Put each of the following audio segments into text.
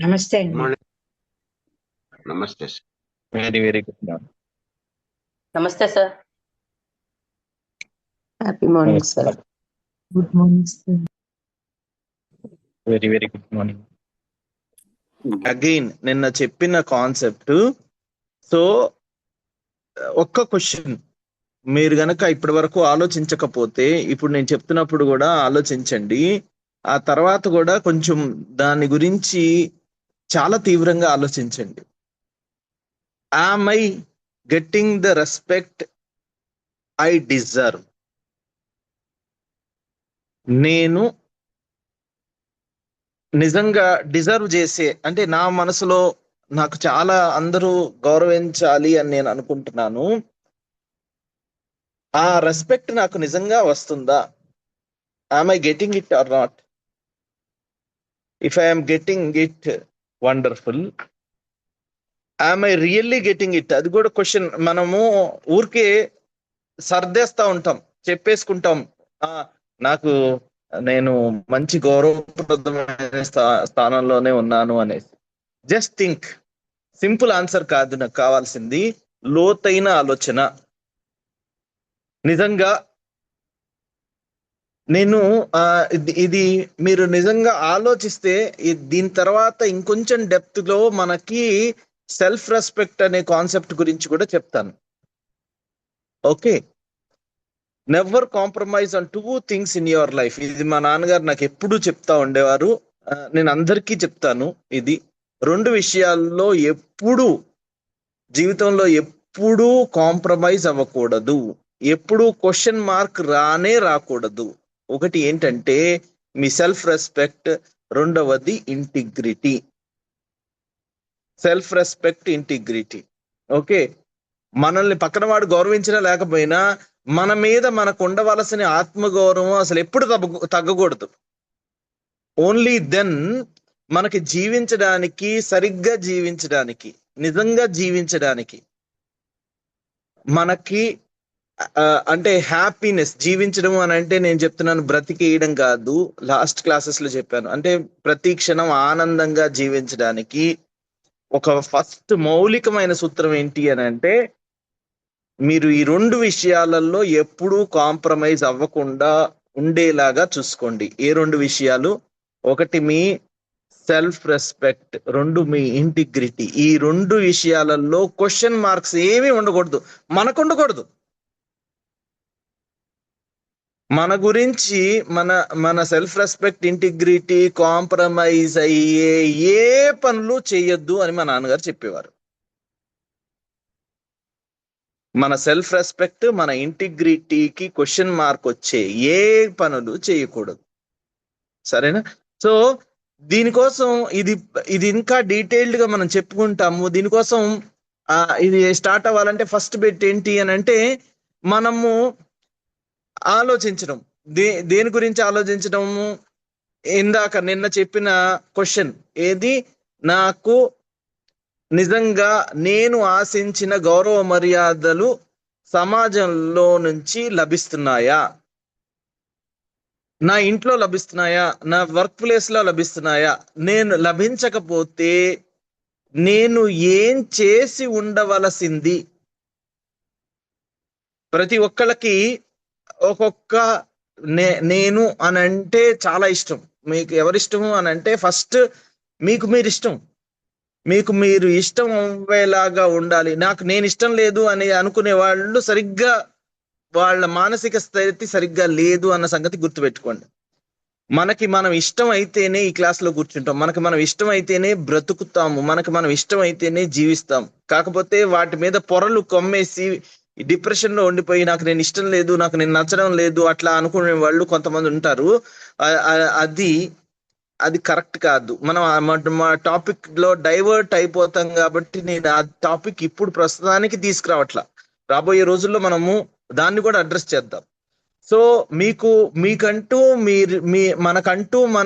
నమస్తే గుడ్ అండి. మార్నింగ్. నమస్తే sir. Very very good morning. నమస్తే sir. Happy morning sir. Good morning sir. Very very good morning. Again నిన్న చెప్పిన concept. So ఒక్క క్వశ్చన్ మీరు గనక ఇప్పటి వరకు ఆలోచించకపోతే ఇప్పుడు నేను చెప్తున్నప్పుడు కూడా ఆలోచించండి. ఆ తర్వాత కూడా కొంచెం దాని గురించి చాలా తీవ్రంగా ఆలోచించండి. Am I getting the respect I deserve? నేను నిజంగా డిజర్వ్ చేసే, అంటే నా మనసులో నాకు చాలా అందరూ గౌరవించాలి అని నేను అనుకుంటున్నాను. ఆ రెస్పెక్ట్ నాకు నిజంగా వస్తుందా? am I getting it or not? If I am getting it, wonderful. am I really getting it? అది కూడా క్వశ్చన్. మనము ఊరికే సర్దేస్తా ఉంటాం, చెప్పేసుకుంటాం, నాకు నేను మంచి గౌరవప్రదమైన స్థానంలోనే ఉన్నాను అనేసి. Just think. సింపుల్ ఆన్సర్ కాదు నాకు కావాల్సింది, లోతైన ఆలోచన. నిజంగా నేను ఇది మీరు నిజంగా ఆలోచిస్తే దీని తర్వాత ఇంకొంచెం డెప్త్ లో మనకి సెల్ఫ్ రెస్పెక్ట్ అనే కాన్సెప్ట్ గురించి కూడా చెప్తాను. Okay, never compromise on 2 things in your life. ఇది మా నాన్నగారు నాకు ఎప్పుడూ చెప్తా ఉండేవారు, నేను అందరికీ చెప్తాను. ఇది 2 విషయాల్లో ఎప్పుడు జీవితంలో ఎప్పుడూ కాంప్రమైజ్ అవ్వకూడదు, ఎప్పుడు క్వశ్చన్ మార్క్ రాకూడదు. ఒకటి ఏంటంటే మీ సెల్ఫ్ రెస్పెక్ట్, రెండవది integrity. Self respect, integrity. Okay, మనల్ని పక్కన వాడు గౌరవించినా లేకపోయినా మన మీద మనకు ఉండవలసిన ఆత్మగౌరవం అసలు ఎప్పుడు తగ్గకూడదు. ఓన్లీ దెన్ మనకి జీవించడానికి, సరిగ్గా జీవించడానికి, నిజంగా జీవించడానికి, మనకి అంటే హ్యాపీనెస్. జీవించడం అని అంటే నేను చెప్తున్నాను బ్రతికేయడం కాదు, లాస్ట్ క్లాసెస్ లో చెప్పాను. అంటే ప్రతి క్షణం ఆనందంగా జీవించడానికి ఒక ఫస్ట్ మౌలికమైన సూత్రం ఏంటి అని అంటే, మీరు ఈ 2 విషయాలలో ఎప్పుడూ కాంప్రమైజ్ అవ్వకుండా ఉండేలాగా చూసుకోండి. ఏ 2 విషయాలు? ఒకటి మీ సెల్ఫ్ రెస్పెక్ట్, 2 మీ ఇంటిగ్రిటీ. ఈ 2 విషయాలలో క్వశ్చన్ మార్క్స్ ఏమీ ఉండకూడదు, మనకు ఉండకూడదు. మన గురించి మన సెల్ఫ్ రెస్పెక్ట్, ఇంటిగ్రిటీ కాంప్రమైజ్ అయ్యే ఏ పనులు చేయొద్దు అని మా నాన్నగారు చెప్పేవారు. మన సెల్ఫ్ రెస్పెక్ట్, మన ఇంటిగ్రిటీకి క్వశ్చన్ మార్క్ వచ్చే ఏ పనులు చేయకూడదు. సరేనా? సో దీనికోసం ఇది ఇంకా డీటెయిల్డ్ గా మనం చెప్పుకుంటాము. దీనికోసం ఇది స్టార్ట్ అవ్వాలంటే ఫస్ట్ బిట్ ఏంటి అని అంటే, మనము ఆలోచించడం. దేని గురించి ఆలోచించడము? ఇందాక నిన్న చెప్పిన క్వశ్చన్ ఏది? నాకు నిజంగా నేను ఆశించిన గౌరవ మర్యాదలు సమాజంలో నుంచి లభిస్తున్నాయా? నా ఇంట్లో లభిస్తున్నాయా? నా వర్క్ ప్లేస్ లో లభిస్తున్నాయా? నేను లభించకపోతే నేను ఏం చేసి ఉండవలసింది? ప్రతి ఒక్కళ్ళకి ఒక్కొక్క నేను అని అంటే చాలా ఇష్టం. మీకు ఎవరిష్టము అని అంటే, ఫస్ట్ మీకు మీరు ఇష్టం, మీకు మీరు ఇష్టం అవ్వేలాగా ఉండాలి. నేను ఇష్టం లేదు అని అనుకునే వాళ్ళు సరిగ్గా వాళ్ళ మానసిక స్థితి సరిగ్గా లేదు అన్న సంగతి గుర్తుపెట్టుకోండి. మనకి మనం ఇష్టం అయితేనే ఈ క్లాస్ లో కూర్చుంటాం, మనకి మనం ఇష్టం అయితేనే బ్రతుకుతాము, మనకి మనం ఇష్టం అయితేనే జీవిస్తాం. కాకపోతే వాటి మీద పొరలు కొమ్మేసి డిప్రెషన్ లో ఉండిపోయి నాకు నేను ఇష్టం లేదు, నాకు నేను నచ్చడం లేదు అట్లా అనుకునే వాళ్ళు కొంతమంది ఉంటారు. అది కరెక్ట్ కాదు. మనం మా టాపిక్ లో డైవర్ట్ అయిపోతాం కాబట్టి నేను ఆ టాపిక్ ఇప్పుడు ప్రస్తుతానికి తీసుకురావట్లా. రాబోయే రోజుల్లో మనము దాన్ని కూడా అడ్రస్ చేద్దాం. సో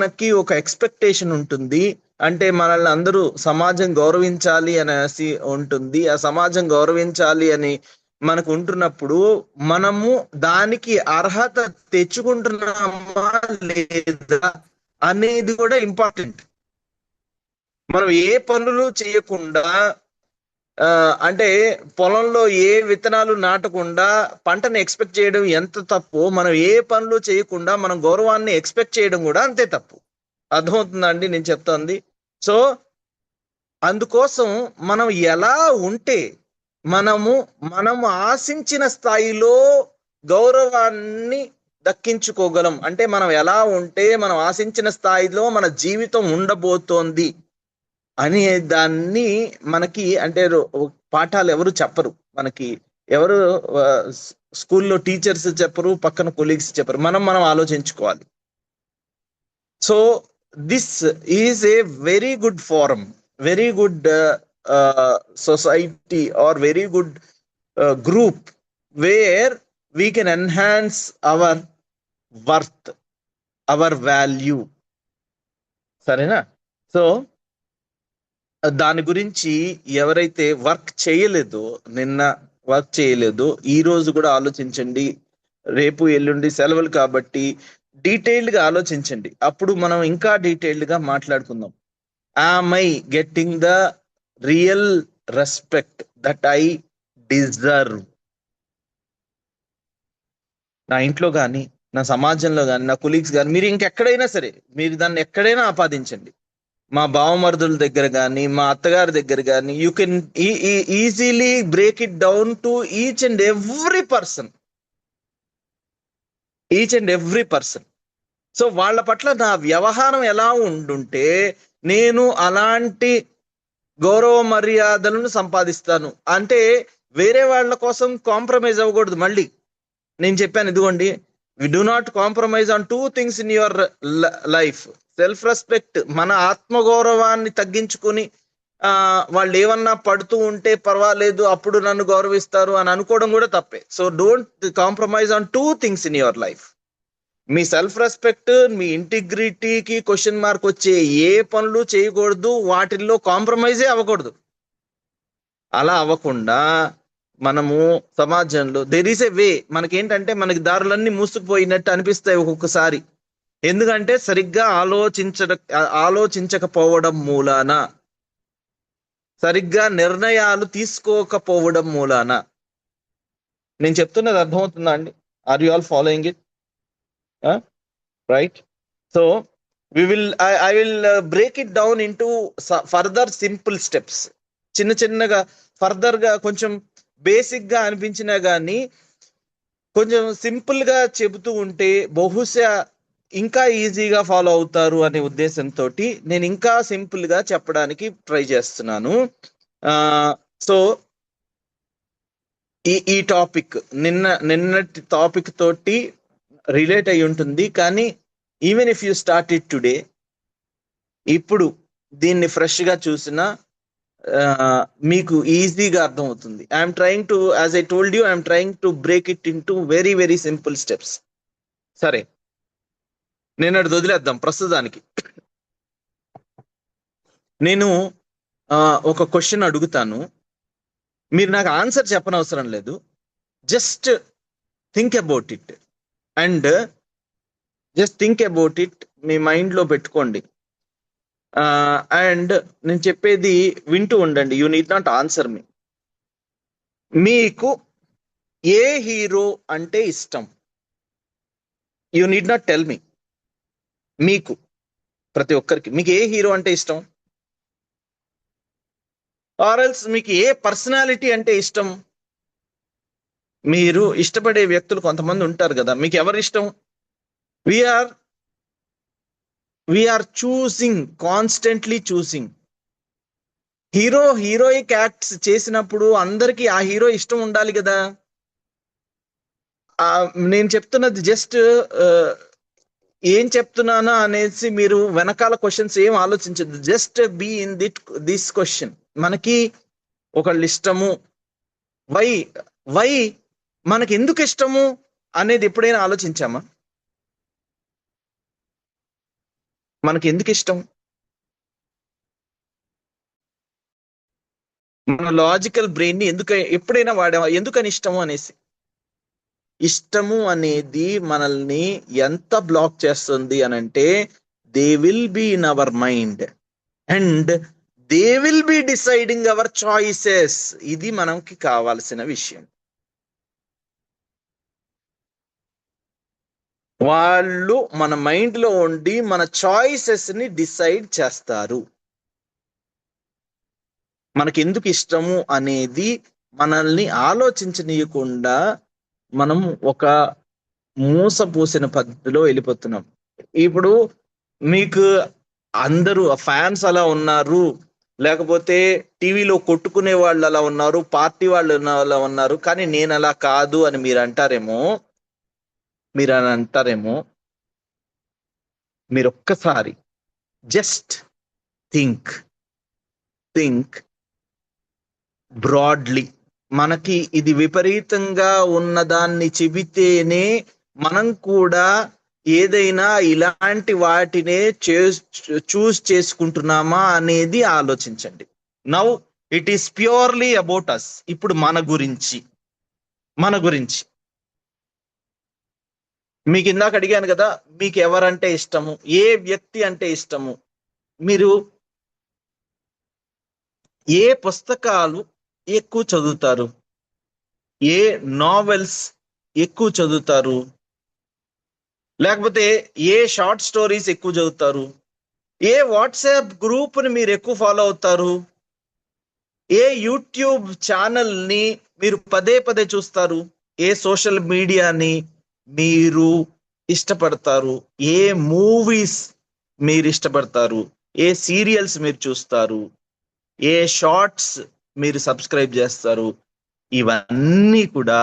మనకి ఒక ఎక్స్పెక్టేషన్ ఉంటుంది. అంటే మనల్ని అందరూ సమాజం గౌరవించాలి అనేసి ఉంటుంది. ఆ సమాజం గౌరవించాలి అని మనకు ఉంటున్నప్పుడు మనము దానికి అర్హత తెచ్చుకుంటున్నామా లేదా అనేది కూడా ఇంపార్టెంట్. మనం ఏ పనులు చేయకుండా అంటే పొలంలో ఏ విత్తనాలు నాటకుండా పంటను ఎక్స్పెక్ట్ చేయడం ఎంత తప్పు, మనం ఏ పనులు చేయకుండా మనం గౌరవాన్ని ఎక్స్పెక్ట్ చేయడం కూడా అంతే తప్పు. అర్థమవుతుందా అండి నేను చెప్తోంది? సో అందుకోసం మనం ఎలా ఉంటే మనము ఆశించిన స్థాయిలో గౌరవాన్ని దక్కించుకోగలం. అంటే మనం ఎలా ఉంటే మనం ఆశించిన స్థాయిలో మన జీవితం ఉండబోతోంది అనే దాన్ని మనకి అంటే పాఠాలు ఎవరు చెప్పరు, మనకి ఎవరు స్కూల్లో టీచర్స్ చెప్పరు, పక్కన కొలీగ్స్ చెప్పరు, మనం ఆలోచించుకోవాలి. So this is a very good forum, very good society or very good group where we can enhance our worth, our value. సరేనా? సో దాని గురించి ఎవరైతే వర్క్ చేయలేదో, నిన్న వర్క్ చేయలేదో, ఈ రోజు కూడా ఆలోచించండి. రేపు ఎల్లుండి సెలవులు కాబట్టి డీటెయిల్డ్ గా ఆలోచించండి. అప్పుడు మనం ఇంకా డీటెయిల్డ్ గా మాట్లాడుకుందాం. Am I getting the real respect that I deserve? నా ఇంట్లో కానీ, నా సమాజంలో కానీ, నా కొలీగ్స్ కానీ, మీరు ఇంకెక్కడైనా సరే మీరు దాన్ని ఎక్కడైనా ఆపాదించండి. మా బావమరుదుల దగ్గర కానీ, మా అత్తగారి దగ్గర కానీ, you can easily break it down to each and every person. So వాళ్ళ పట్ల నా వ్యవహారం ఎలా ఉండుంటే నేను అలాంటి గౌరవ మర్యాదలను సంపాదిస్తాను. అంటే వేరే వాళ్ళ కోసం కాంప్రమైజ్ అవ్వకూడదు. మళ్ళీ నేను చెప్పాను, ఇదిగోండి, we do not compromise on 2 things in your life. Self respect, మన ఆత్మగౌరవాన్ని తగ్గించుకుని వాళ్ళు ఏమన్నా పడుతూ ఉంటే పర్వాలేదు, అప్పుడు నన్ను గౌరవిస్తారు అని అనుకోవడం కూడా తప్పే. So don't compromise on 2 things in your life. మీ సెల్ఫ్ రెస్పెక్ట్, మీ ఇంటిగ్రిటీకి క్వశ్చన్ మార్క్ వచ్చే ఏ పనులు చేయకూడదు, వాటిల్లో కాంప్రమైజే అవ్వకూడదు. అలా అవ్వకుండా మనము సమాజంలో దేర్ ఈస్ ఏ వే, మనకేంటంటే మనకి దారులన్నీ మూసుకుపోయినట్టు అనిపిస్తాయి ఒక్కొక్కసారి. ఎందుకంటే సరిగ్గా ఆలోచించకపోవడం మూలాన, సరిగ్గా నిర్ణయాలు తీసుకోకపోవడం మూలాన. నేను చెప్తున్నది అర్థమవుతుందా అండి? Are you all following it? Right? So I will break it down into further simple steps. చిన్నగా ఫర్దర్ గా కొంచెం బేసిక్ గా అనిపించినా గానీ కొంచెం సింపుల్ గా చెబుతూ ఉంటే బహుశా ఇంకా ఈజీగా ఫాలో అవుతారు అనే ఉద్దేశంతో నేను ఇంకా సింపుల్ గా చెప్పడానికి ట్రై చేస్తున్నాను. సో ఈ టాపిక్ నిన్నటి టాపిక్ తోటి రిలేట్ అయి ఉంటుంది. కానీ even if you start it today, ఇప్పుడు దీన్ని ఫ్రెష్ గా చూసినా మీకు ఈజీగా అర్థమవుతుంది. I'm trying to, as I told you, I'm trying to break it in to very very simple steps. సరే, నేను అది వదిలేద్దాం ప్రస్తుతానికి. నేను ఒక క్వశ్చన్ అడుగుతాను, మీరు నాకు ఆన్సర్ చెప్పనవసరం లేదు. Just think about it and మీ మైండ్లో పెట్టుకోండి. అండ్ నేను చెప్పేది వింటూ ఉండండి. You need not answer me. మీకు ఏ హీరో అంటే ఇష్టం? You need not tell me. మీకు, ప్రతి ఒక్కరికి మీకు ఏ హీరో అంటే ఇష్టం? ఆర్ ఎల్స్ మీకు ఏ పర్సనాలిటీ అంటే ఇష్టం? మీరు ఇష్టపడే వ్యక్తులు కొంతమంది ఉంటారు కదా, మీకు ఎవరు ఇష్టం? We are choosing, constantly choosing. Heroic acts చేసినప్పుడు అందరికీ ఆ హీరో ఇష్టం ఉండాలి కదా. నేను చెప్తున్నది జస్ట్ ఏం చెప్తున్నానా అనేసి మీరు వెనకాల క్వశ్చన్స్ ఏం ఆలోచించదు. Just be in this question. మనకి ఒకళ్ళు ఇష్టము, వై మనకి ఎందుకు ఇష్టము అనేది ఎప్పుడైనా ఆలోచించామా? మనకి ఎందుకు ఇష్టం? మన లాజికల్ బ్రెయిన్ ని ఎప్పుడైనా వాడామా ఎందుకని ఇష్టము అనేసి? ఇష్టము అనేది మనల్ని ఎంత బ్లాక్ చేస్తుంది అని అంటే, they will be in our mind and they will be deciding our choices. ఇది మనకి కావాల్సిన విషయం. వాళ్ళు మన మైండ్ లో ఉండి మన చాయిసెస్ ని డిసైడ్ చేస్తారు. మనకి ఎందుకు ఇష్టము అనేది మనల్ని ఆలోచించనీయకుండా మనం ఒక మూసపూసిన పద్ధతిలో వెళ్ళిపోతున్నాం. ఇప్పుడు మీకు అందరూ ఫ్యాన్స్ అలా ఉన్నారు, లేకపోతే టీవీలో కొట్టుకునే వాళ్ళు అలా ఉన్నారు, పార్టీ వాళ్ళు అలా ఉన్నారు, కానీ నేను అలా కాదు అని మీరు అంటారేమో. మీరు ఒక్కసారి జస్ట్ థింక్ బ్రాడ్లీ. మనకి ఇది విపరీతంగా ఉన్నదాన్ని చెబితేనే మనం కూడా ఏదైనా ఇలాంటి వాటినే చూస్ చేసుకుంటున్నామా అనేది ఆలోచించండి. Now it is purely about us. ఇప్పుడు మన గురించి మీకు ఇందాక అడిగాను కదా, మీకు ఎవరంటే ఇష్టము, ఏ వ్యక్తి అంటే ఇష్టము, మీరు ఏ పుస్తకాలు ఎక్కువ చదువుతారు, ఏ నావెల్స్ ఎక్కువ చదువుతారు, లేకపోతే ఏ షార్ట్ స్టోరీస్ ఎక్కువ చదువుతారు, ఏ వాట్సాప్ గ్రూప్ని మీరు ఎక్కువ ఫాలో అవుతారు, ఏ యూట్యూబ్ ఛానల్ని మీరు పదే పదే చూస్తారు, ఏ సోషల్ మీడియాని మీరు ఇష్టపడతారు, ఏ మూవీస్ మీరు ఇష్టపడతారు, ఏ సీరియల్స్ మీరు చూస్తారు, ఏ షార్ట్స్ మీరు సబ్స్క్రైబ్ చేస్తారు. ఇవన్నీ కూడా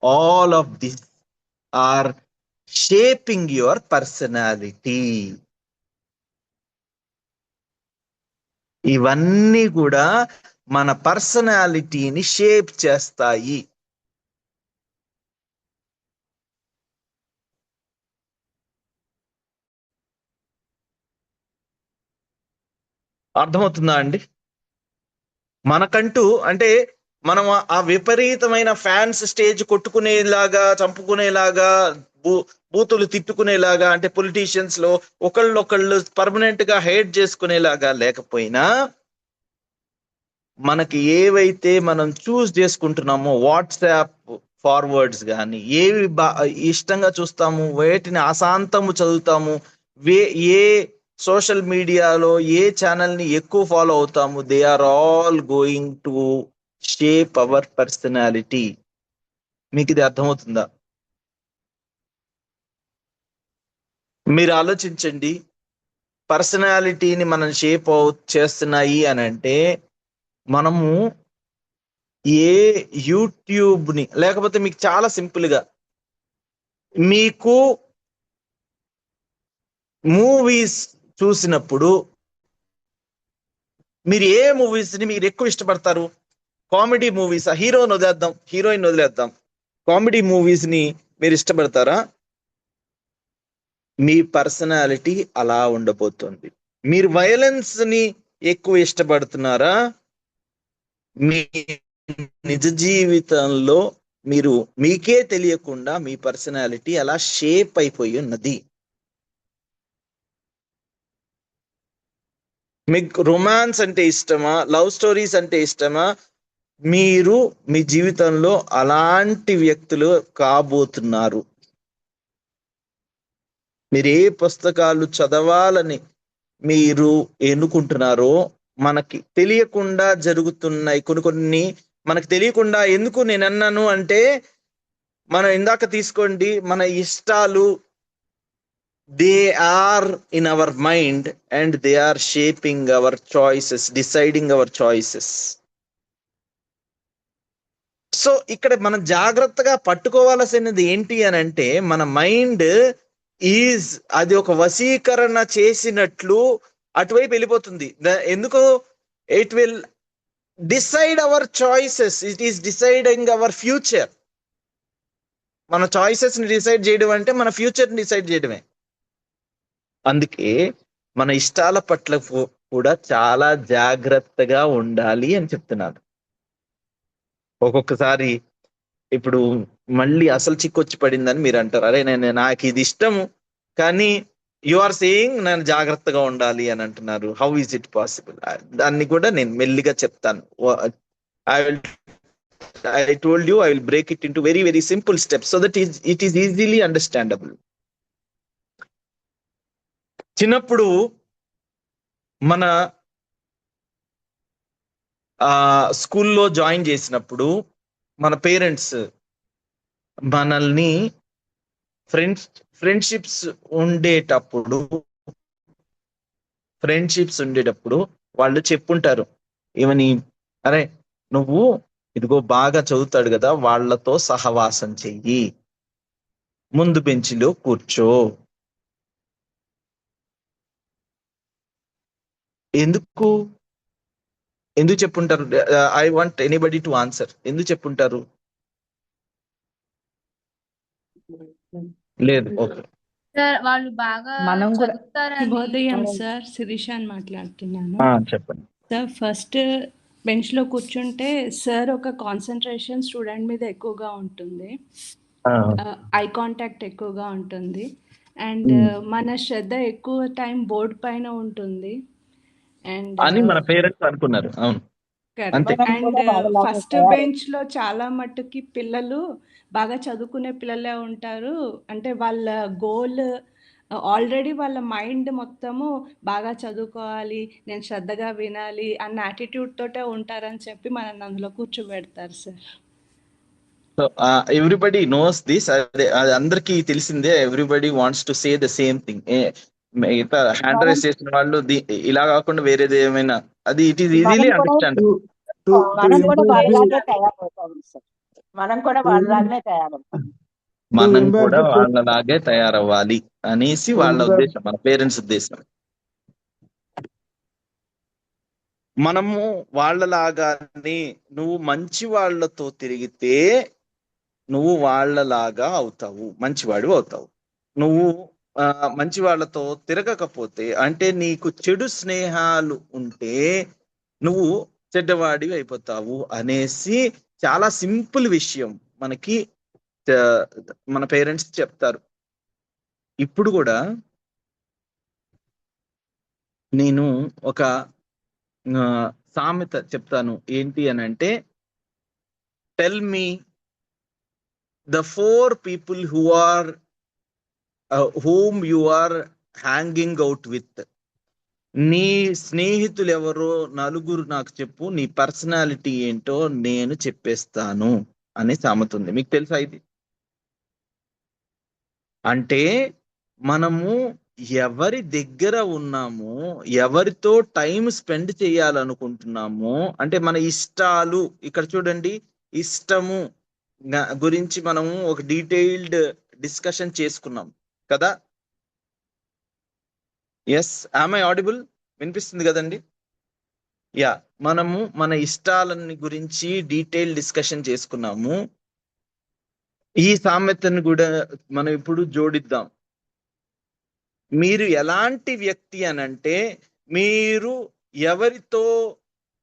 all of this are shaping your personality. ఇవన్నీ కూడా మన పర్సనాలిటీని షేప్ చేస్తాయి. అర్థమవుతుందా అండి? మనకంటూ అంటే మనం ఆ విపరీతమైన ఫ్యాన్స్ స్టేజ్ కొట్టుకునేలాగా, చంపుకునేలాగా, బూతులు తిట్టుకునేలాగా, అంటే పొలిటీషియన్స్ లో ఒకళ్ళు పర్మనెంట్ గా హేట్ చేసుకునేలాగా లేకపోయినా, మనకి ఏవైతే మనం చూస్ చేసుకుంటున్నామో వాట్సాప్ ఫార్వర్డ్స్ కానీ ఏవి ఇష్టంగా చూస్తాము, వేటిని అశాంతము చదువుతాము, ఏ సోషల్ మీడియాలో ఏ ఛానల్ని ఎక్కువ ఫాలో అవుతాము, they are all going to shape our personality. మీకు ఇది అర్థమవుతుందా? మీరు ఆలోచించండి. పర్సనాలిటీని మనం షేప్ చేస్తున్నాయి అని అంటే మనము ఏ యూట్యూబ్ని, లేకపోతే మీకు చాలా సింపుల్గా మీకు మూవీస్ చూసినప్పుడు మీరు ఏ మూవీస్ని మీరు ఎక్కువ ఇష్టపడతారు? కామెడీ మూవీస్, హీరోయిన్ వదిలేద్దాం, కామెడీ మూవీస్ని మీరు ఇష్టపడతారా? మీ పర్సనాలిటీ అలా ఉండబోతుంది. మీరు వైలెన్స్ని ఎక్కువ ఇష్టపడుతున్నారా? మీ నిజ జీవితంలో మీకే తెలియకుండా మీ పర్సనాలిటీ అలా షేప్ అయిపోయి ఉన్నది. మీకు రొమాన్స్ అంటే ఇష్టమా, లవ్ స్టోరీస్ అంటే ఇష్టమా? మీరు మీ జీవితంలో అలాంటి వ్యక్తులు కాబోతున్నారు. మీరు ఏ పుస్తకాలు చదవాలని మీరు ఎన్నుకుంటున్నారో మనకి తెలియకుండా జరుగుతున్నాయి కొన్ని మనకు తెలియకుండా. ఎందుకు నేను అన్నాను అంటే, మనం ఇందాక తీసుకోండి, మన ఇష్టాలు they are in our mind and they are shaping our choices, deciding our choices. So ఇక్కడ మనం జాగ్రత్తగా పట్టుకోవాల్సినది ఏంటి అని అంటే, మన మైండ్ అది ఒక వశీకరణ చేసినట్లు అటువైపు వెళ్ళిపోతుంది. ఎందుకు? It will decide our choices, it is deciding our future. మన చాయిసెస్ ని డిసైడ్ చేయడం అంటే మన ఫ్యూచర్ ని డిసైడ్ చేయడమే. అందుకే మన ఇష్టాల పట్ల కూడా చాలా జాగ్రత్తగా ఉండాలి అని చెప్తున్నాను. ఒక్కొక్కసారి ఇప్పుడు మళ్ళీ అసలు చిక్కొచ్చి పడిందని మీరు అంటారు, అరే నాకు ఇది ఇష్టము కానీ యు ఆర్ సేయింగ్ నేను జాగ్రత్తగా ఉండాలి అని అంటున్నారు. How is it possible? దాన్ని కూడా నేను మెల్లిగా చెప్తాను. I will I told you I will break it into very, very simple steps so that it is easily understandable. చిన్నప్పుడు మన స్కూల్లో జాయిన్ చేసినప్పుడు మన పేరెంట్స్ మనల్ని ఫ్రెండ్షిప్స్ ఉండేటప్పుడు వాళ్ళు చెప్పుంటారు ఏమని, అరే నువ్వు ఇదిగో బాగా చదువుతాడు కదా, వాళ్ళతో సహవాసం చెయ్యి, ముందు బెంచిలో కూర్చో. ఎందుకు చెప్పుంటారు? I want anybody to answer. ఎందుకు చెప్పుంటారు? లేదు, ఓకే. సార్ వాళ్ళు బాగా మనం కూడా చదువుతారని. శుభోదయం సార్, శిరీష అని మాట్లాడుతున్నాను. చెప్పండి సార్, ఫస్ట్ బెంచ్లో కూర్చుంటే సార్ ఒక కాన్సన్ట్రేషన్ స్టూడెంట్ మీద ఎక్కువగా ఉంటుంది, ఐ కాంటాక్ట్ ఎక్కువగా ఉంటుంది, అండ్ మన శ్రద్ధ ఎక్కువ టైం బోర్డ్ పైన ఉంటుంది. అండ్ అని మన పేరెంట్స్ అనుకున్నారు. అవును, అంతే. అండ్ ఫస్ట్ బెంచ్ లో చాలా మట్టుకి పిల్లలు బాగా చదువుకునే పిల్లలే ఉంటారు. అంటే వాళ్ళ గోల్ ఆల్రెడీ వాళ్ళ మైండ్ మొత్తము బాగా చదువుకోవాలి, నేను శ్రద్ధగా వినాలి అన్న యాటిట్యూడ్ తోటే ఉంటారని చెప్పి మనల్ని అందులో కూర్చోబెడతారు sir. So everybody knows this. అది అందరికీ తెలిసిందే. Everybody wants to say the same thing. మిగతా హ్యాండ్ రైజ్ చేసిన వాళ్ళు ఇలా కాకుండా వేరేది ఏమైనా, అది ఇట్ ఈస్ ఈజీలీ అండర్స్టాండ్. మనం కూడా వాళ్ళలాగే తయారవుతాం సార్. మనం కూడా వాళ్ళలాగే తయారవ్వాలి అనేసి వాళ్ళ ఉద్దేశం, మన పేరెంట్స్ ఉద్దేశం. మనము వాళ్ళలాగానే నువ్వు మంచి వాళ్ళతో తిరిగితే నువ్వు వాళ్ళలాగా అవుతావు, మంచివాడు అవుతావు. నువ్వు మంచి వాళ్ళతో తిరగకపోతే, అంటే నీకు చెడు స్నేహాలు ఉంటే నువ్వు చెడ్డవాడివి అయిపోతావు అనేసి చాలా సింపుల్ విషయం మనకి మన పేరెంట్స్ చెప్తారు. ఇప్పుడు కూడా నేను ఒక సామెత చెప్తాను. ఏంటి అని అంటే, tell me the 4 people whom you are hanging out with. నీ స్నేహితులు ఎవరో నలుగురు నాకు చెప్పు, నీ పర్సనాలిటీ ఏంటో నేను చెప్పేస్తాను అని సామెత ఉంది. మీకు తెలుసా ఇది? అంటే మనము ఎవరి దగ్గర ఉన్నామో, ఎవరితో టైం స్పెండ్ చేయాలనుకుంటున్నామో, అంటే మన ఇష్టాలు, ఇక్కడ చూడండి, ఇష్టము గురించి మనము ఒక డీటెయిల్డ్ డిస్కషన్ చేసుకున్నాం కదా. Yes, am I audible? వినిపిస్తుంది కదండి? యా, మనము మన ఇష్టాలని గురించి డీటెయిల్ డిస్కషన్ చేసుకున్నాము. ఈ సామెతను కూడా మనం ఇప్పుడు జోడిద్దాం. మీరు ఎలాంటి వ్యక్తి అనంటే, మీరు ఎవరితో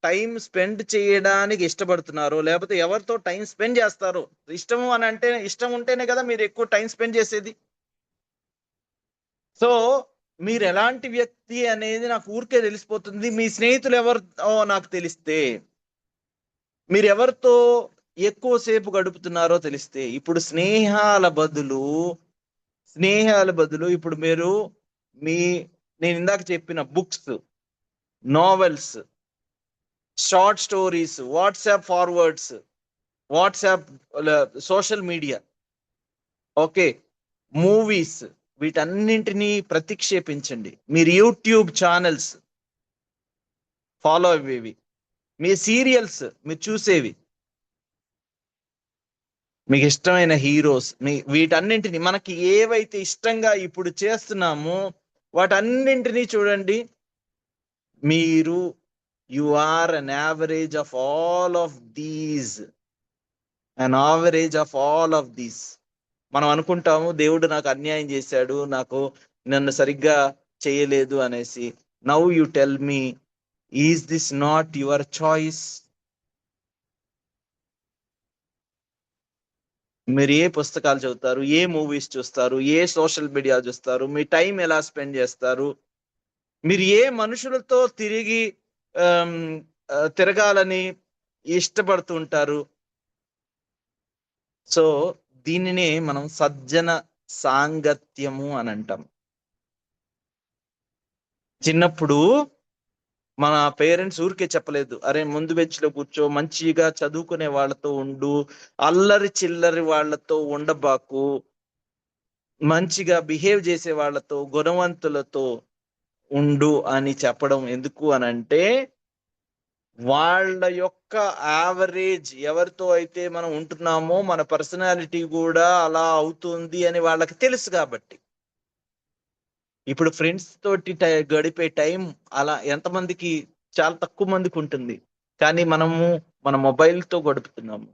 టైం స్పెండ్ చేయడానికి ఇష్టపడుతున్నారో, లేకపోతే ఎవరితో టైం స్పెండ్ చేస్తారో. ఇష్టము అని అంటే, ఇష్టం ఉంటేనే కదా మీరు ఎక్కువ టైం స్పెండ్ చేసేది. సో మీరు ఎలాంటి వ్యక్తి అనేది నాకు ఊరికే తెలిసిపోతుంది. మీ స్నేహితులు ఎవరితో నాకు తెలిస్తే, మీరు ఎవరితో ఎక్కువసేపు గడుపుతున్నారో తెలిస్తే. ఇప్పుడు స్నేహాల బదులు ఇప్పుడు మీరు నేను ఇందాక చెప్పిన books, novels, short stories, WhatsApp forwards, WhatsApp social media, okay, movies, వీటన్నింటినీ ప్రతిక్షేపించండి. మీరు యూట్యూబ్ ఛానల్స్ ఫాలో అయ్యేవి, మీ సీరియల్స్ మీరు చూసేవి, మీకు ఇష్టమైన హీరోస్, వీటన్నింటినీ, మనకి ఏవైతే ఇష్టంగా ఇప్పుడు చేస్తున్నామో వాటన్నింటినీ చూడండి. మీరు you are an average of all of these. మనం అనుకుంటాము దేవుడు నాకు అన్యాయం చేశాడు, నన్ను సరిగ్గా చేయలేదు అనేసి. Now you tell me, is this not your choice? మీరు ఏ పుస్తకాలు చదువుతారు, ఏ మూవీస్ చూస్తారు, ఏ సోషల్ మీడియా చూస్తారు, మీ టైం ఎలా స్పెండ్ చేస్తారు, మీరు ఏ మనుషులతో తిరగాలని ఇష్టపడుతూ ఉంటారు. సో దీనినే మనం సజ్జన సాంగత్యము అని అంటాం. చిన్నప్పుడు మన పేరెంట్స్ ఊరికే చెప్పలేదు, అరే ముందు బెంచ్ లో కూర్చో, మంచిగా చదువుకునే వాళ్ళతో ఉండు, అల్లరి చిల్లరి వాళ్ళతో ఉండబాకు, మంచిగా బిహేవ్ చేసే వాళ్ళతో, గుణవంతులతో ఉండు అని చెప్పడం ఎందుకు అని అంటే, వాళ్ళ యొక్క యావరేజ్ ఎవరితో అయితే మనం ఉంటున్నామో మన పర్సనాలిటీ కూడా అలా అవుతుంది అని వాళ్ళకి తెలుసు కాబట్టి. ఇప్పుడు ఫ్రెండ్స్ తోటి గడిపే టైం అలా ఎంతమందికి, చాలా తక్కువ మందికి ఉంటుంది. కానీ మనము మన మొబైల్తో గడుపుతున్నాము,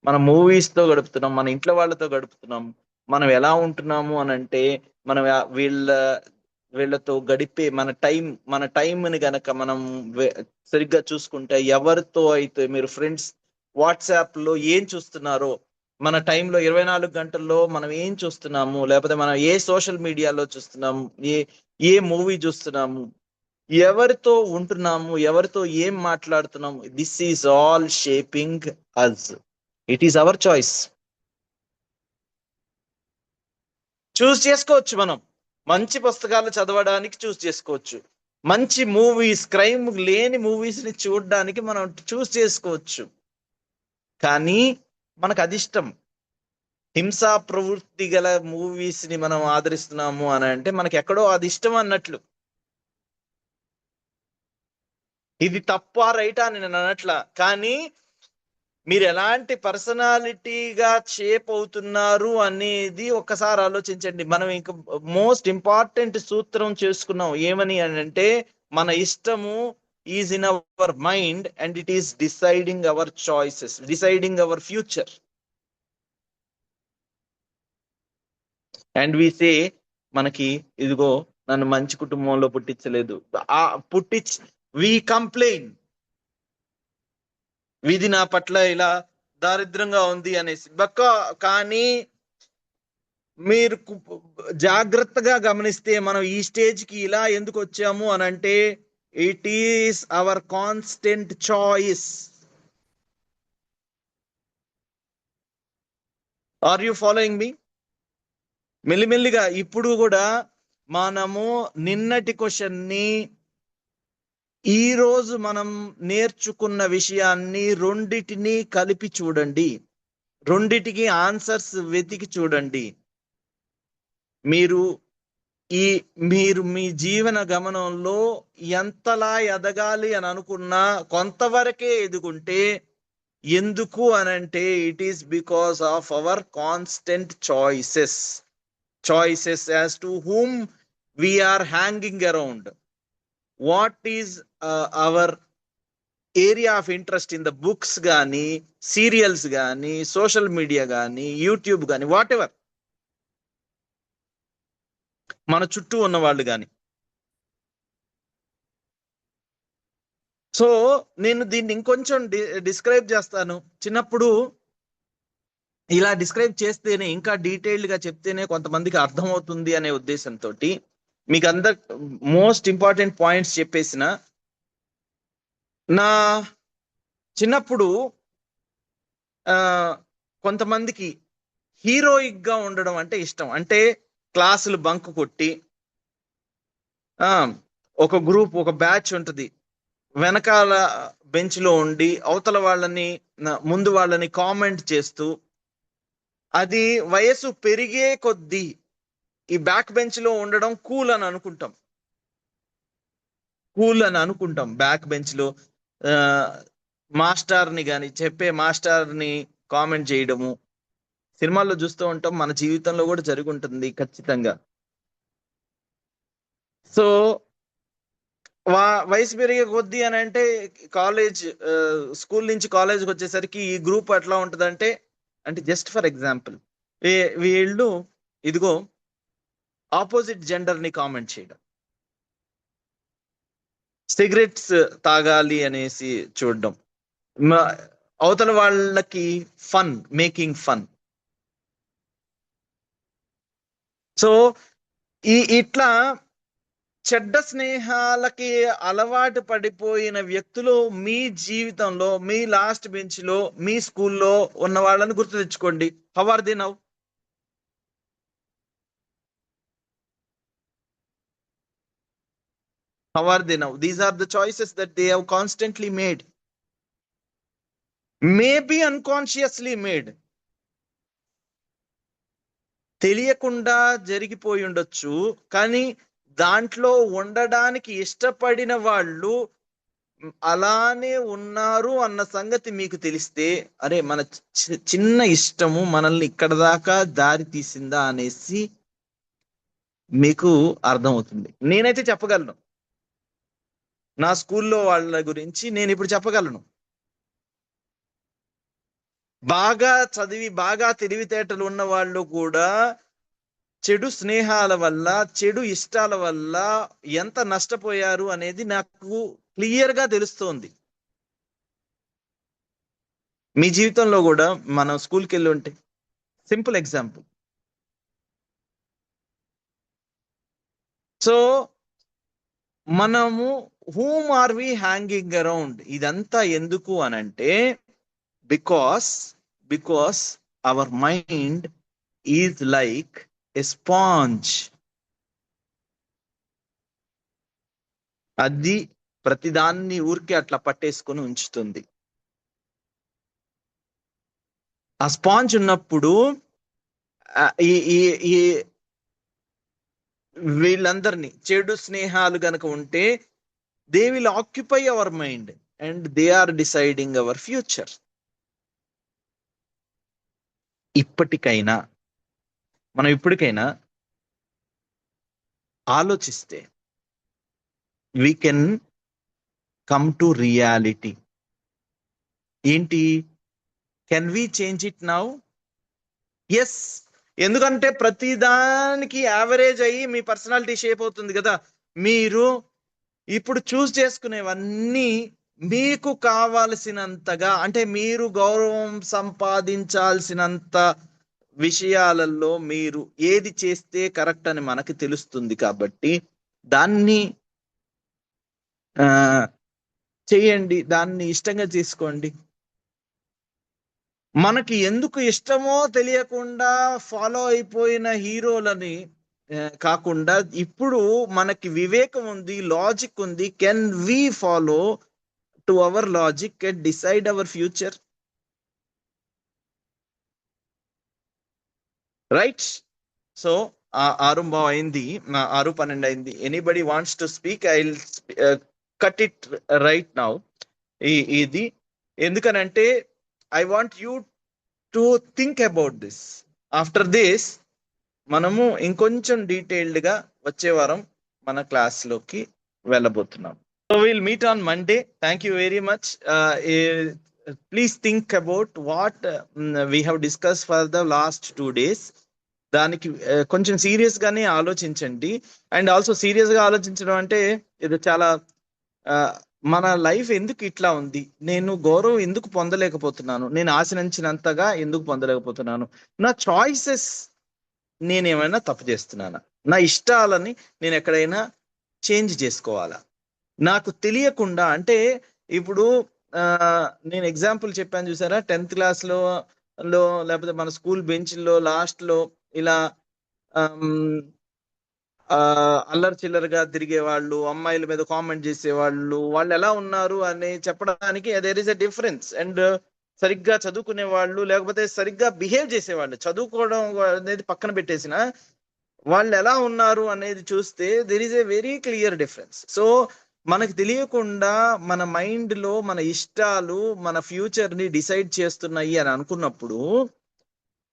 మన మూవీస్తో గడుపుతున్నాం, మన ఇంట్లో వాళ్ళతో గడుపుతున్నాము. మనం ఎలా ఉంటున్నాము అని అంటే, మనం వీళ్ళతో గడిపే మన టైంని గనక మనం సరిగ్గా చూసుకుంటే, ఎవరితో అయితే మీరు ఫ్రెండ్స్ వాట్సాప్ లో ఏం చూస్తున్నారో, మన టైంలో 24 గంటల్లో మనం ఏం చూస్తున్నాము, లేకపోతే మనం ఏ సోషల్ మీడియాలో చూస్తున్నాము, ఏ మూవీ చూస్తున్నాము, ఎవరితో ఉంటున్నాము, ఎవరితో ఏం మాట్లాడుతున్నాము, this is all shaping us. It is our choice. Choose చేసుకోవచ్చు. మనం మంచి పుస్తకాలు చదవడానికి చూస్ చేసుకోవచ్చు, మంచి మూవీస్, క్రైమ్ లేని మూవీస్ ని చూడడానికి మనం చూస్ చేసుకోవచ్చు. కానీ మనకు అది ఇష్టం, హింసా ప్రవృత్తి గల మూవీస్ ని మనం ఆదరిస్తున్నాము అని అంటే మనకి ఎక్కడో అది ఇష్టం అన్నట్లు. ఇది తప్ప రైటా అని నేను అనట్లా, కానీ మీరు ఎలాంటి పర్సనాలిటీగా షేప్ అవుతున్నారు అనేది ఒక్కసారి ఆలోచించండి. మనం ఇంకా మోస్ట్ ఇంపార్టెంట్ సూత్రం చేసుకున్నాం ఏమని అని అంటే, మన ఇష్టము is in our mind and it is deciding our choices, deciding our future. And we say, మనకి ఇదిగో నన్ను మంచి కుటుంబంలో పుట్టించలేదు, వి కంప్లైన్, విధి నా పట్ల ఇలా దారిద్రంగా ఉంది అనేసి. కానీ మీరు జాగ్రత్తగా గమనిస్తే మనం ఈ స్టేజ్ కి ఇలా ఎందుకు వచ్చాము అని అంటే, it is our constant choice. Are you following me? మెల్లిమెల్లిగా ఇప్పుడు కూడా మనము నిన్నటి క్వశ్చన్ ని, ఈ రోజు మనం నేర్చుకున్న విషయాన్ని రెండిటిని కలిపి చూడండి, రెండిటికి ఆన్సర్స్ వెతికి చూడండి. మీరు మీ జీవన గమనంలో ఎంతలా ఎదగాలి అని అనుకున్నా కొంతవరకే ఎదుగుంటే, ఎందుకు అనంటే it is because of our constant choices as to whom we are hanging around. What is our area of interest in the books gaani, serials gaani, social media gaani, YouTube gaani, whatever, మన చుట్టూ ఉన్న వాళ్ళు గాని. So నేను దీన్ని ఇంకొంచెం describe చేస్తాను. చిన్నప్పుడు ఇలా డిస్క్రైబ్ చేస్తేనే, ఇంకా డీటెయిల్డ్ గా చెప్తేనే కొంతమందికి అర్థమవుతుంది అనే ఉద్దేశంతో మీకు అందరు మోస్ట్ ఇంపార్టెంట్ పాయింట్స్ చెప్పేసిన. నా చిన్నప్పుడు కొంతమందికి హీరోయిక్ గా ఉండడం అంటే ఇష్టం. అంటే క్లాసులు బంక్ కొట్టి, ఒక గ్రూప్, ఒక బ్యాచ్ ఉంటుంది, వెనకాల బెంచ్ లో ఉండి అవతల వాళ్ళని, ముందు వాళ్ళని కామెంట్ చేస్తూ, అది వయసు పెరిగే కొద్దీ ఈ బ్యాక్ బెంచ్ లో ఉండడం కూల్ అని అనుకుంటాం. బ్యాక్ బెంచ్ లో మాస్టర్ని కానీ, చెప్పే మాస్టర్ని కామెంట్ చేయడము సినిమాల్లో చూస్తూ ఉంటాం, మన జీవితంలో కూడా జరిగి ఉంటుంది ఖచ్చితంగా. సో వయసు పెరిగే కొద్దీ అని అంటే, స్కూల్ నుంచి కాలేజ్కి వచ్చేసరికి ఈ గ్రూప్ ఎట్లా ఉంటుందంటే, అంటే జస్ట్ ఫర్ ఎగ్జాంపుల్, వీళ్ళు ఇదిగో ఆపోజిట్ జెండర్ ని కామెంట్ చేయడం, సిగరెట్స్ తాగాలి అనేసి చూడడం, అవతల వాళ్ళకి మేకింగ్ ఫన్. సో ఇట్లా చెడ్డ స్నేహాలకి అలవాటు పడిపోయిన వ్యక్తులు మీ జీవితంలో, మీ లాస్ట్ బెంచ్ లో, మీ స్కూల్లో ఉన్న వాళ్ళని గుర్తు తెచ్చుకోండి. How are they now? How are they now? These are the choices that they have constantly made. Maybe unconsciously made. తెలియకుండా జరిగిపోయి ఉండొచ్చు, కానీ దాంట్లో ఉండడానికి ఇష్టపడిన వాళ్ళు అలానే ఉన్నారు అన్న సంగతి మీకు తెలిస్తే, అరే మన చిన్న ఇష్టము మనల్ని ఇక్కడ దాకా దారి తీసిందా అనేసి మీకు అర్థమవుతుంది. నేనైతే చెప్పగలను, నా స్కూల్లో వాళ్ళ గురించి నేను ఇప్పుడు చెప్పగలను. బాగా చదివి బాగా తెలివితేటలు ఉన్న వాళ్ళు కూడా చెడు స్నేహాల వల్ల, చెడు ఇష్టాల వల్ల ఎంత నష్టపోయారు అనేది నాకు క్లియర్ గా తెలుస్తోంది. మీ జీవితంలో కూడా మనం స్కూల్కి వెళ్ళి ఉంటే, సింపుల్ ఎగ్జాంపుల్. సో మనము whom are we hanging around? ఇదంతా ఎందుకు అనంటే, because our mind is like a sponge. అది ప్రతిదాన్ని ఊరికే అట్లా పట్టేసుకొని ఉంచుతుంది. ఆ స్పాంజ్ ఉన్నప్పుడు ఈ వీళ్ళందరినీ చెడు స్నేహాలు గనక ఉంటే, they will occupy our mind and they are deciding our future. మనం ఇప్పటికైనా ఆలోచిస్తే we can come to reality. ఏంటి? Can we change it now? Yes. ఎందుకంటే ప్రతిదానికి యావరేజ్ అయ్యి మీ పర్సనాలిటీ షేప్ అవుతుంది కదా. మీరు ఇప్పుడు చూస్ చేసుకునేవన్నీ మీకు కావాల్సినంతగా, అంటే మీరు గౌరవం సంపాదించాల్సినంత విషయాలలో మీరు ఏది చేస్తే కరెక్ట్ అని మనకి తెలుస్తుంది. కాబట్టి దాన్ని చేయండి, దాన్ని ఇష్టంగా చేసుకోండి. మనకి ఎందుకు ఇష్టమో తెలియకుండా ఫాలో అయిపోయిన హీరోలని కాకుండా, ఇప్పుడు మనకి వివేకం ఉంది, లాజిక్ ఉంది. Can we follow to our logic and decide our future? Right. So 6:15 అయింది, 6:12 అయింది. Anybody wants to speak? I will cut it right now. ఇది ఎందుకనంటే, I want you to think about this. After this, మనము ఇంకొంచెం detailed గా వచ్చే వారం మన క్లాస్ లోకి వెళ్ళబోతున్నాం. So we'll meet on Monday. Thank you very much. Please think about what we have discussed for the last 2 days. దానికి కొంచెం serious గానే ఆలోచించండి. అండ్ ఆల్సో సీరియస్ గా ఆలోచించడం అంటే, ఇది చాలా మన లైఫ్ ఎందుకు ఇట్లా ఉంది, నేను గౌరవం ఎందుకు పొందలేకపోతున్నాను, నేను ఆశించినంతగా ఎందుకు పొందలేకపోతున్నాను, నా చాయిసెస్ నేనేమైనా తప్పు చేస్తున్నానా, నా ఇష్టాలని నేను ఎక్కడైనా చేంజ్ చేసుకోవాలా, నాకు తెలియకుండా. అంటే ఇప్పుడు నేను ఎగ్జాంపుల్ చెప్పాను చూసారా, 10th క్లాస్లో లేకపోతే మన స్కూల్ బెంచ్లో లాస్ట్ లో ఇలా అల్లరి చిల్లరగా తిరిగే వాళ్ళు, అమ్మాయిల మీద కామెంట్ చేసేవాళ్ళు, వాళ్ళు ఎలా ఉన్నారు అని చెప్పడానికి there is a difference. And సరిగ్గా చదువుకునే వాళ్ళు, లేకపోతే సరిగ్గా బిహేవ్ చేసేవాళ్ళు, చదువుకోవడం అనేది పక్కన పెట్టేసిన వాళ్ళు ఎలా ఉన్నారు అనేది చూస్తే there is a very clear difference. So మనకు తెలియకుండా మన మైండ్ లో మన ఇష్టాలు మన ఫ్యూచర్ ని డిసైడ్ చేస్తున్నాయి అని అనుకున్నప్పుడు,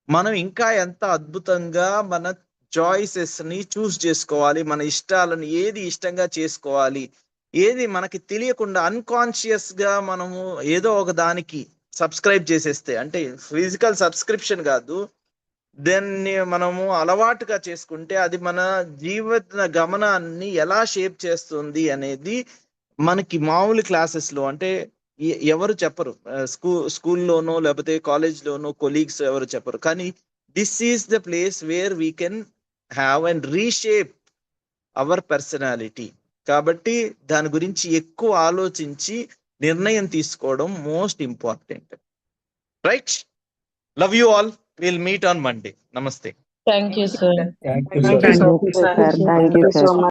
మనం ఇంకా ఎంత అద్భుతంగా మన చాయిసెస్ ని చూస్ చేసుకోవాలి, మన ఇష్టాలను ఏది ఇష్టంగా చేసుకోవాలి, ఏది మనకి తెలియకుండా అన్కాన్షియస్ గా మనము ఏదో ఒక దానికి సబ్స్క్రైబ్ చేసేస్తే, అంటే ఫిజికల్ సబ్స్క్రిప్షన్ కాదు, దాన్ని మనము అలవాటుగా చేసుకుంటే అది మన జీవిత గమనాన్ని ఎలా షేప్ చేస్తుంది అనేది మనకి మామూలు క్లాసెస్ లో, అంటే ఎవరు చెప్పరు, స్కూల్లోనో లేకపోతే కాలేజ్లోనో కొలీగ్స్ ఎవరు చెప్పరు. కానీ this is the place where we can have and reshape hour personality. కాబట్టి దాని గురించి ఎక్కువ ఆలోచించి నిర్ణయం తీసుకోవడం most important. Right, love you all, will meet on Monday. నమస్తే. Thank you, sir. Thank you, sir. Thank you so much.